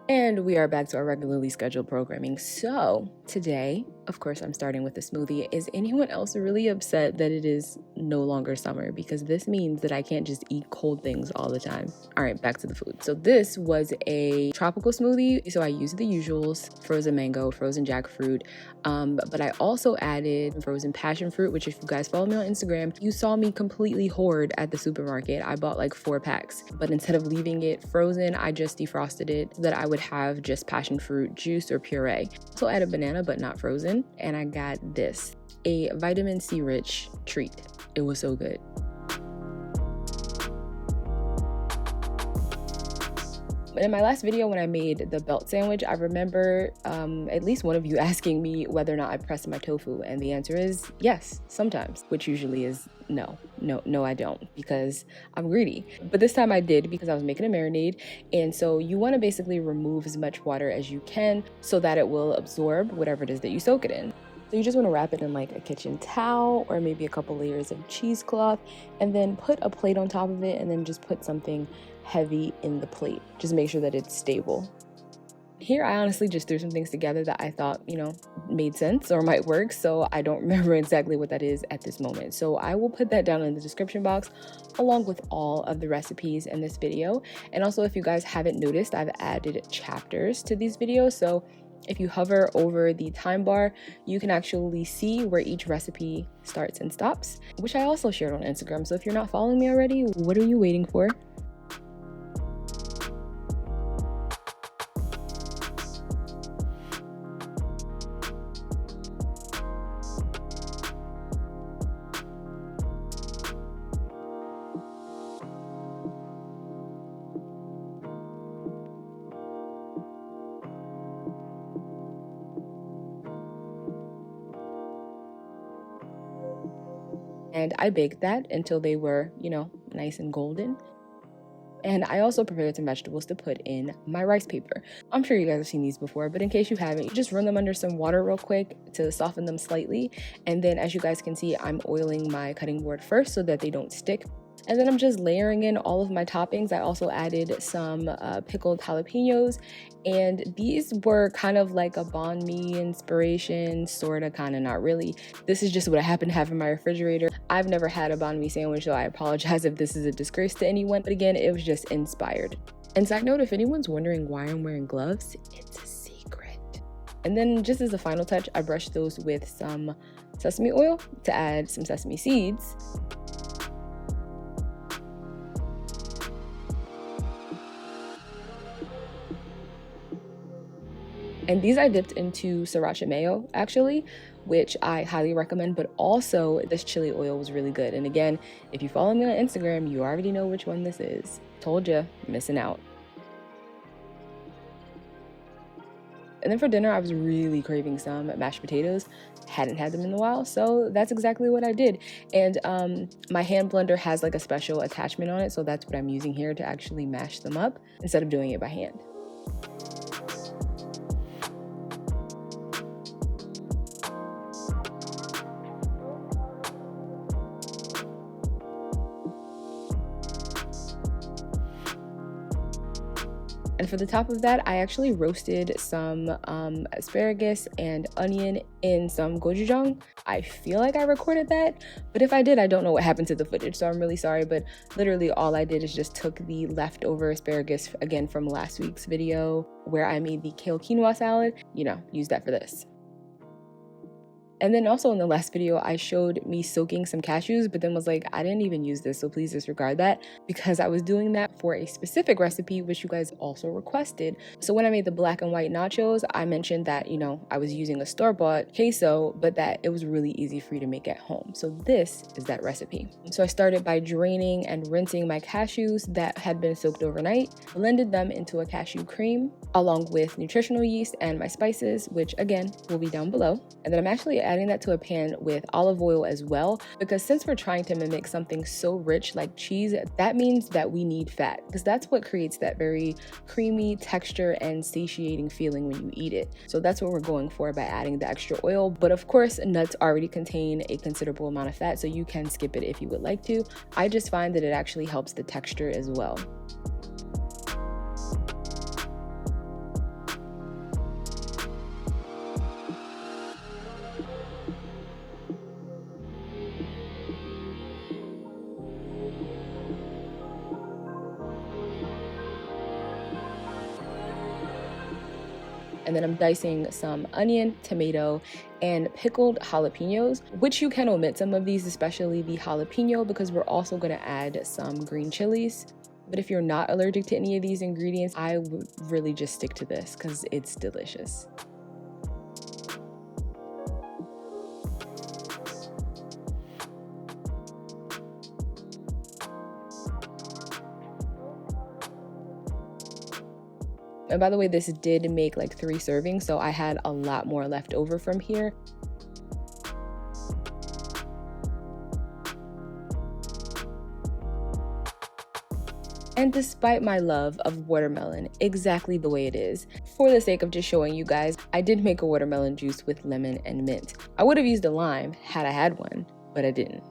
And we are back to our regularly scheduled programming. So today, of course, I'm starting with a smoothie. Is anyone else really upset that it is no longer summer? Because this means that I can't just eat cold things all the time. All right, back to the food. So this was a tropical smoothie. So I used the usuals: frozen mango, frozen jackfruit, but I also added frozen passion fruit, which if you guys follow me on Instagram, you saw me completely hoard at the supermarket. I bought like 4 packs, but instead of leaving it frozen, I just defrosted it so that I would have just passion fruit juice or puree. Also added banana, but not frozen. And I got this, a vitamin C rich treat. It was so good. In my last video when I made the belt sandwich, I remember at least one of you asking me whether or not I press my tofu, and the answer is yes, sometimes, which usually is no, I don't, because I'm greedy. But this time I did, because I was making a marinade, and so you want to basically remove as much water as you can so that it will absorb whatever it is that you soak it in. So you just want to wrap it in like a kitchen towel or maybe a couple layers of cheesecloth, and then put a plate on top of it, and then just put something heavy in the plate. Just make sure that it's stable. Here I honestly just threw some things together that I thought, made sense or might work, so I don't remember exactly what that is at this moment. So I will put that down in the description box along with all of the recipes in this video. And also, if you guys haven't noticed, I've added chapters to these videos, so if you hover over the time bar, you can actually see where each recipe starts and stops, which I also shared on Instagram. So if you're not following me already, what are you waiting for? And I baked that until they were, nice and golden. And I also prepared some vegetables to put in my rice paper. I'm sure you guys have seen these before, but in case you haven't, you just run them under some water real quick to soften them slightly. And then, as you guys can see, I'm oiling my cutting board first so that they don't stick. And then I'm just layering in all of my toppings. I also added some pickled jalapenos, and these were kind of like a banh mi inspiration, sorta, kinda, not really. This is just what I happen to have in my refrigerator. I've never had a banh mi sandwich, so I apologize if this is a disgrace to anyone, but again, it was just inspired. And side note, if anyone's wondering why I'm wearing gloves, it's a secret. And then, just as a final touch, I brushed those with some sesame oil to add some sesame seeds. And these I dipped into sriracha mayo, actually, which I highly recommend, but also this chili oil was really good. And again, if you follow me on Instagram, you already know which one this is. Told ya, missing out. And then for dinner, I was really craving some mashed potatoes. Hadn't had them in a while, so that's exactly what I did. And my hand blender has like a special attachment on it, so that's what I'm using here to actually mash them up instead of doing it by hand. And for the top of that, I actually roasted some asparagus and onion in some gochujang. I feel like I recorded that, but if I did, I don't know what happened to the footage, so I'm really sorry. But literally all I did is just took the leftover asparagus, again from last week's video where I made the kale quinoa salad, use that for this. And then also in the last video, I showed me soaking some cashews, but then was like, I didn't even use this, so please disregard that, because I was doing that for a specific recipe, which you guys also requested. So when I made the black and white nachos, I mentioned that, I was using a store-bought queso, but that it was really easy for you to make at home. So this is that recipe. So I started by draining and rinsing my cashews that had been soaked overnight, blended them into a cashew cream, along with nutritional yeast and my spices, which again will be down below. And then I'm actually adding that to a pan with olive oil as well, because since we're trying to mimic something so rich like cheese, that means that we need fat, because that's what creates that very creamy texture and satiating feeling when you eat it. So that's what we're going for by adding the extra oil. But of course, nuts already contain a considerable amount of fat, so you can skip it if you would like to. I just find that it actually helps the texture as well. And then I'm dicing some onion, tomato, and pickled jalapenos, which you can omit some of these, especially the jalapeno, because we're also gonna add some green chilies. But if you're not allergic to any of these ingredients, I would really just stick to this because it's delicious. And by the way, this did make like 3 servings, so I had a lot more left over from here. And despite my love of watermelon exactly the way it is, for the sake of just showing you guys, I did make a watermelon juice with lemon and mint. I would have used a lime had I had one, but I didn't.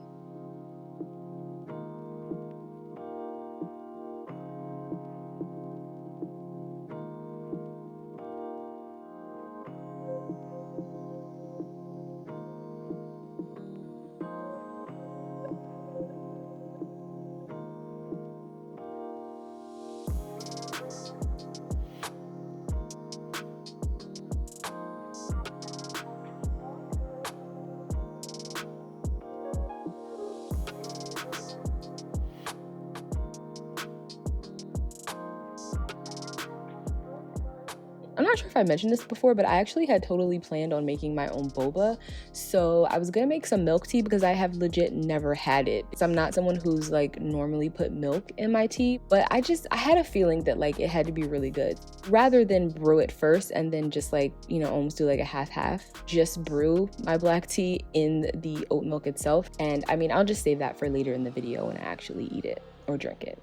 I'm not sure if I mentioned this before, but I actually had totally planned on making my own boba. So I was gonna make some milk tea because I have legit never had it. So I'm not someone who's like normally put milk in my tea, but I had a feeling that like it had to be really good. Rather than brew it first and then just like, you know, almost do like a half-half, just brew my black tea in the oat milk itself. And I mean, I'll just save that for later in the video when I actually eat it or drink it.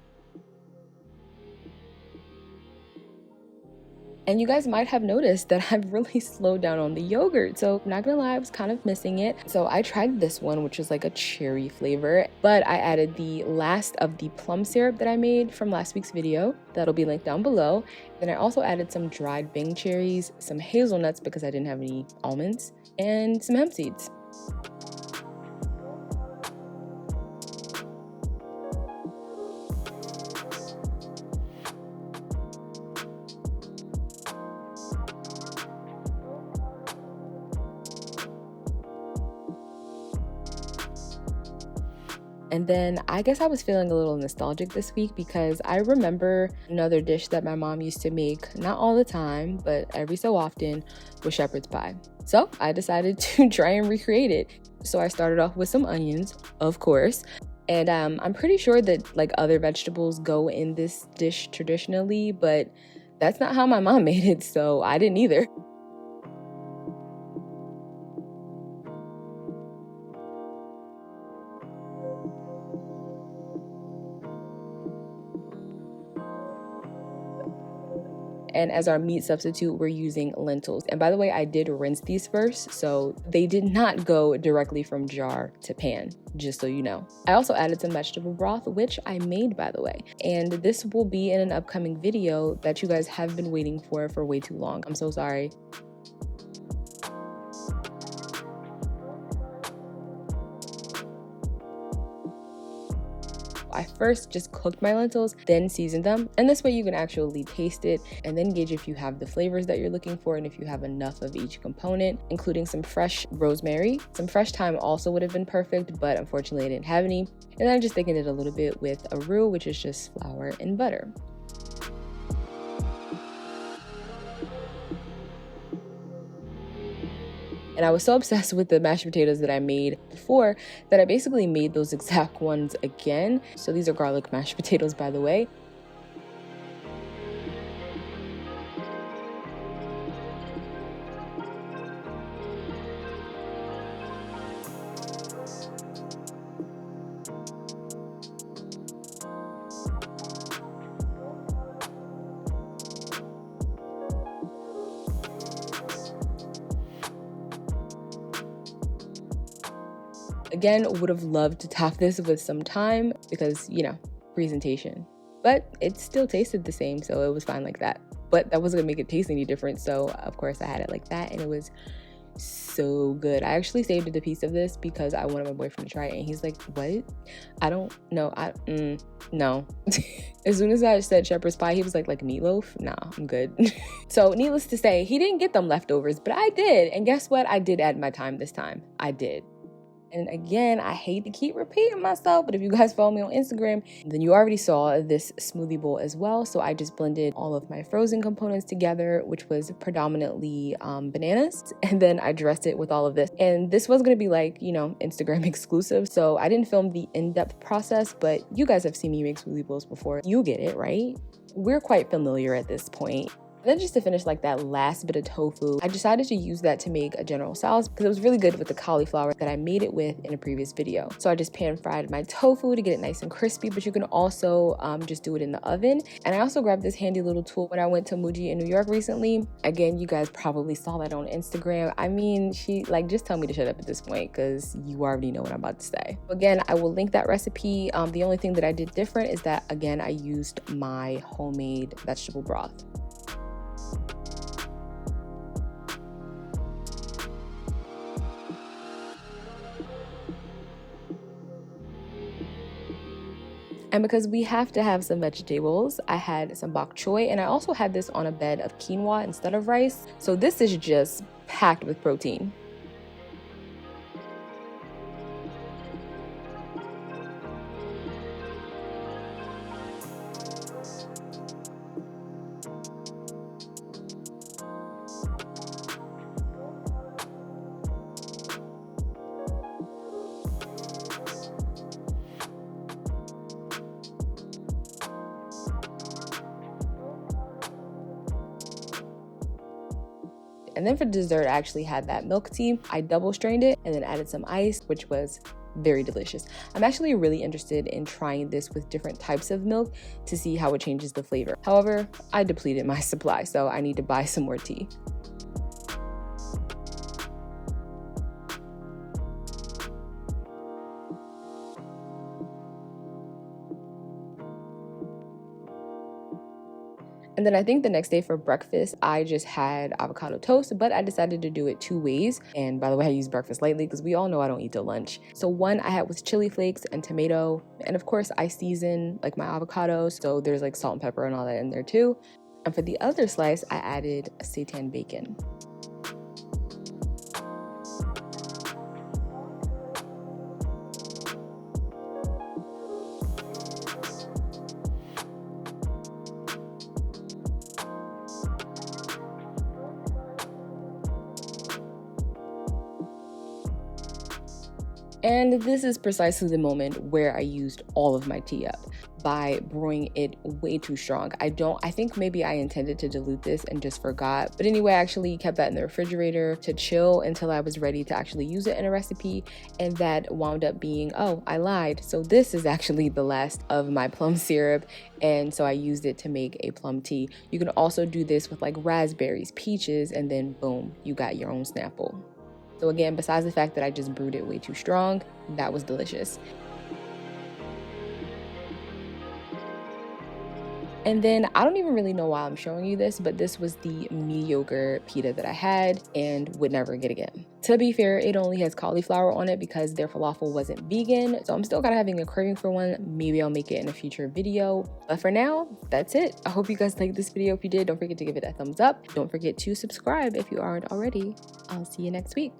And you guys might have noticed that I've really slowed down on the yogurt. So I'm not gonna lie, I was kind of missing it. So I tried this one, which was like a cherry flavor, but I added the last of the plum syrup that I made from last week's video. That'll be linked down below. Then I also added some dried Bang cherries, some hazelnuts because I didn't have any almonds, and some hemp seeds. And then I guess I was feeling a little nostalgic this week because I remember another dish that my mom used to make, not all the time, but every so often, was shepherd's pie. So I decided to try and recreate it. So I started off with some onions, of course. And I'm pretty sure that like other vegetables go in this dish traditionally, but that's not how my mom made it, so I didn't either. And as our meat substitute, we're using lentils. And by the way, I did rinse these first, so they did not go directly from jar to pan, just so you know. I also added some vegetable broth, which I made, by the way. And this will be in an upcoming video that you guys have been waiting for way too long. I'm so sorry. I first just cooked my lentils, then seasoned them, and this way you can actually taste it and then gauge if you have the flavors that you're looking for and if you have enough of each component, including some fresh rosemary. Some fresh thyme also would have been perfect, but unfortunately I didn't have any. And then I just thickened it a little bit with a roux, which is just flour and butter. And I was so obsessed with the mashed potatoes that I made before that I basically made those exact ones again. So these are garlic mashed potatoes, by the way. Again, would have loved to top this with some thyme because, you know, presentation. But it still tasted the same, so it was fine like that. But that wasn't gonna make it taste any different, so of course I had it like that, and it was so good. I actually saved a piece of this because I wanted my boyfriend to try it, and he's like, what? I don't know. No. As soon as I said shepherd's pie, he was like meatloaf? Nah, I'm good. So needless to say, he didn't get them leftovers, but I did. And guess what? I did add my time this time. I did. And again, I hate to keep repeating myself, but if you guys follow me on Instagram, then you already saw this smoothie bowl as well. So I just blended all of my frozen components together, which was predominantly bananas. And then I dressed it with all of this. And this was going to be like, you know, Instagram exclusive. So I didn't film the in-depth process, but you guys have seen me make smoothie bowls before. You get it, right? We're quite familiar at this point. And then just to finish like that last bit of tofu, I decided to use that to make a general salad because it was really good with the cauliflower that I made it with in a previous video. So I just pan fried my tofu to get it nice and crispy, but you can also just do it in the oven. And I also grabbed this handy little tool when I went to Muji in New York recently. Again, you guys probably saw that on Instagram. I mean, she like just tell me to shut up at this point because you already know what I'm about to say. Again, I will link that recipe. The only thing that I did different is that, again, I used my homemade vegetable broth. And because we have to have some vegetables, I had some bok choy, and I also had this on a bed of quinoa instead of rice. So this is just packed with protein. And then for dessert, I actually had that milk tea. I double strained it and then added some ice, which was very delicious. I'm actually really interested in trying this with different types of milk to see how it changes the flavor. However, I depleted my supply, so I need to buy some more tea. And then I think the next day for breakfast, I just had avocado toast, but I decided to do it 2 ways. And by the way, I use breakfast lightly because we all know I don't eat till lunch. So one I had with chili flakes and tomato. And of course I season like my avocados. So there's like salt and pepper and all that in there too. And for the other slice, I added seitan bacon. And this is precisely the moment where I used all of my tea up by brewing it way too strong. I think maybe I intended to dilute this and just forgot. But anyway, I actually kept that in the refrigerator to chill until I was ready to actually use it in a recipe. And that wound up being, oh, I lied. So this is actually the last of my plum syrup. And so I used it to make a plum tea. You can also do this with like raspberries, peaches, and then boom, you got your own Snapple. So again, besides the fact that I just brewed it way too strong, that was delicious. And then I don't even really know why I'm showing you this, but this was the mediocre pita that I had and would never get again. To be fair, it only has cauliflower on it because their falafel wasn't vegan. So I'm still kind of having a craving for one. Maybe I'll make it in a future video. But for now, that's it. I hope you guys liked this video. If you did, don't forget to give it a thumbs up. Don't forget to subscribe if you aren't already. I'll see you next week.